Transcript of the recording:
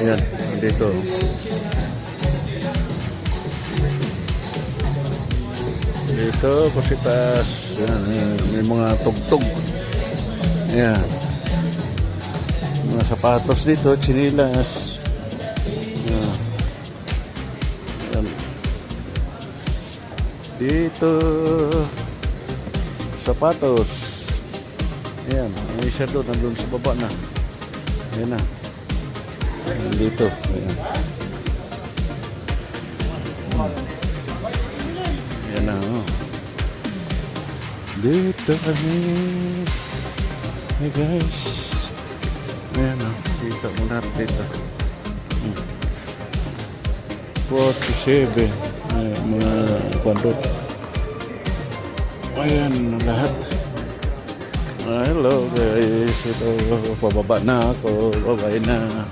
Ayan, dito. Dito, Cositas. Ayan, may mga tugtog. Ayan. Mga sapatos dito, chinilas. Ayan. Ayan. Dito, sapatos. Ayan, may isa doon, nandun sa baba na. Ayan na. Ayan, dito. Ayan. Ayan na, oh. Dito kami. Hey guys. Ayan na, dito muna dito. 47. Ayan, mga kwandot. Ayan, lahat. Hello guys. Ito, pababa na ako. Babay na.